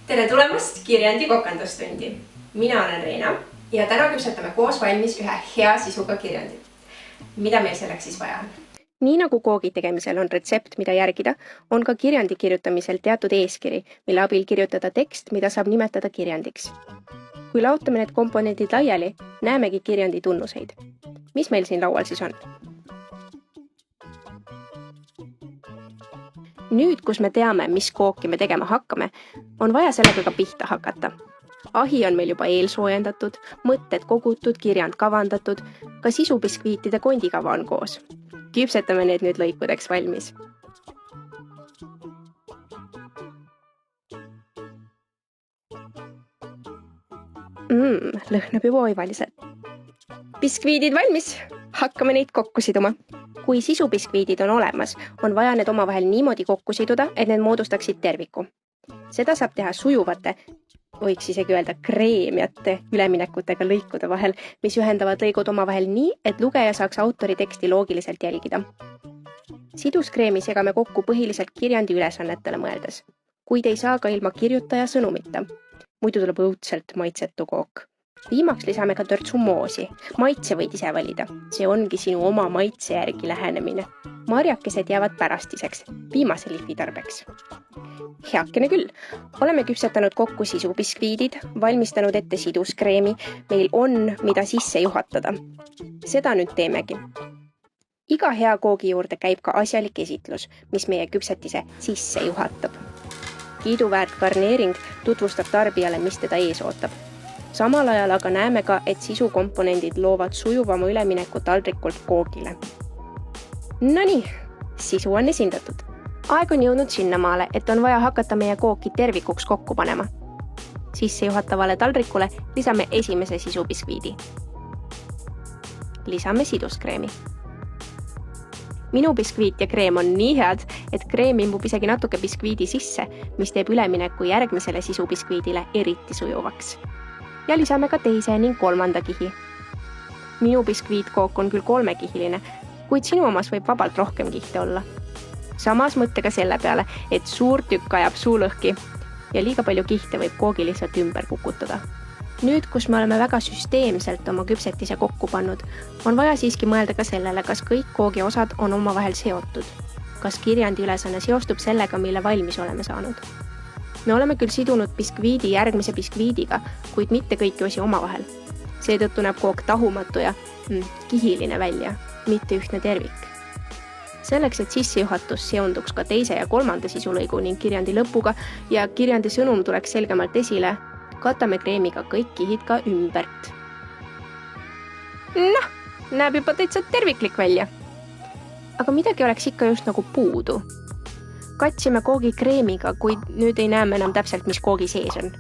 Tere tulemast Kirjandi kokandustundi. Mina olen Reena ja täna küpsetame koos valmis ühe hea sisuga kirjandi. Mida meil selleks siis vaja on? Nii nagu koogi tegemisel on retsept, mida järgida, on ka kirjandi kirjutamisel teatud eeskiri, mille abil kirjutada tekst, mida saab nimetada kirjandiks. Kui laotame need komponendid laiali, näemegi kirjandi tunnuseid. Mis meil siin laual siis on? Nüüd, kus me teame, mis kooki me tegema hakkame, on vaja sellega ka pihta hakata. Ahi on meil juba eelsoojendatud, mõtted kogutud, kirjand kavandatud, ka sisubiskviitide kondikava on koos. Küpsetame need nüüd lõikudeks valmis. Lõhnab juba oivaliselt. Biskviidid valmis, hakkame neid kokku siduma. Kui sisubiskviidid on olemas, on vaja need omavahel niimoodi kokku siduda, et need moodustaksid terviku. Seda saab teha sujuvate, võiks isegi öelda kreemiate üleminekutega lõikude vahel, mis ühendavad lõigud omavahel nii, et lugeja saaks autori teksti loogiliselt jälgida. Siduskreemi segame kokku põhiliselt kirjandi ülesannetele mõeldes, kuid ei saa ka ilma kirjutaja sõnumita. Muidu tuleb õudselt maitsetu kook. Viimaks lisame ka törtsu moosi. Maitse võid ise valida. See ongi sinu oma maitse järgi lähenemine. Marjakesed jäävad pärastiseks, viimase lihvi tarbeks. Heakene küll. Oleme küpsetanud kokku sisubiskviidid, valmistanud ette siduskreemi. Meil on, mida sisse juhatada. Seda nüüd teemegi. Iga hea koogi juurde käib ka asjalik esitlus, mis meie küpsetise sisse juhatab. Kiiduväärt garneering tutvustab tarbijale, mis teda ees ootab. Samal ajal aga näeme ka, et sisukomponendid loovad sujuvama ülemineku taldrikult koogile. Nonii, sisu on esindatud. Aeg on jõudnud sinnamaale, et on vaja hakata meie kooki tervikuks kokku panema. Sissejuhatavale taldrikule lisame esimese sisubiskviidi. Lisame siduskreemi. Minu biskviit ja kreem on nii head, et kreem imbub isegi natuke biskviidi sisse, mis teeb ülemineku järgmisele sisubiskviidile eriti sujuvaks. Ja lisame ka teise ning kolmanda kihi. Minu biskviitkook on küll 3-kihiline, kuid sinu omas võib vabalt rohkem kihte olla. Samas mõttega selle peale, et suur tükk ajab suulõhki ja liiga palju kihte võib koogi lihtsalt ümber kukutada. Nüüd, kus me oleme väga süsteemselt oma küpsetise kokku pannud, on vaja siiski mõelda ka sellele, kas kõik koogi osad on omavahel seotud. Kas kirjandi ülesanne seostub sellega, mille valmis oleme saanud. Me oleme küll sidunud biskviidi järgmise biskviidiga, kuid mitte kõiki osi omavahel. Seetõttu näeb kook tahumatu ja kihiline välja, mitte ühtne tervik. Selleks, et sissejuhatus seonduks ka teise ja kolmanda sisulõigu ning kirjandi lõpuga ja kirjandi sõnum tuleks selgemalt esile, katame kreemiga kõik kihid ka ümbert. Noh, näeb juba täitsa terviklik välja. Aga midagi oleks ikka just nagu puudu. Katsime koogi kreemiga, kuid nüüd ei näeme enam täpselt, mis koogi sees on.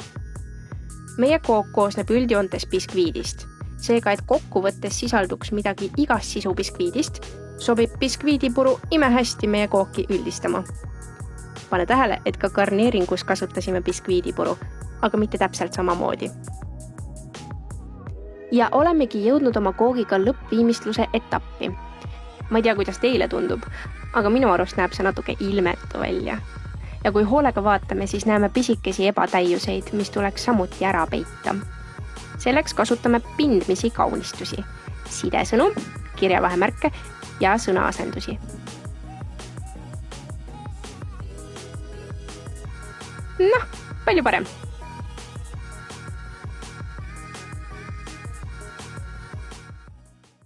Meie kook koosneb üldjoontes biskviidist. Seega, et kokkuvõttes sisalduks midagi igast sisubiskviidist, sobib biskviidipuru imehästi meie kooki üldistama. Pane tähele, et ka garneeringus kasutasime biskviidipuru, aga mitte täpselt samamoodi. Ja olemegi jõudnud oma koogiga lõppviimistluse etappi. Ma ei tea, kuidas teile tundub, aga minu arust näeb see natuke ilmetu välja. Ja kui hoolega vaatame, siis näeme pisikesi ebatäiuseid, mis tuleks samuti ära peita. Selleks kasutame pindmisi kaunistusi, sidesõnu, kirjavahemärke ja sõnaasendusi. Noh, palju parem.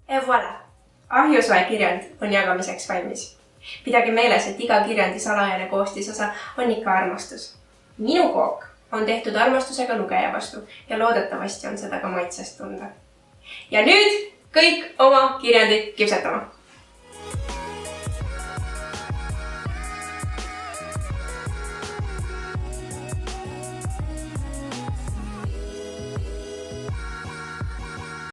Et voilà! Ahjusoe kirjand on jagamiseks valmis. Pidage meeles, et iga kirjandi salajane koostisosa on ikka armastus. Minu kook on tehtud armastusega lugeja vastu ja loodetavasti on seda ka maitsest tunda. Ja nüüd kõik oma kirjandid küpsetama!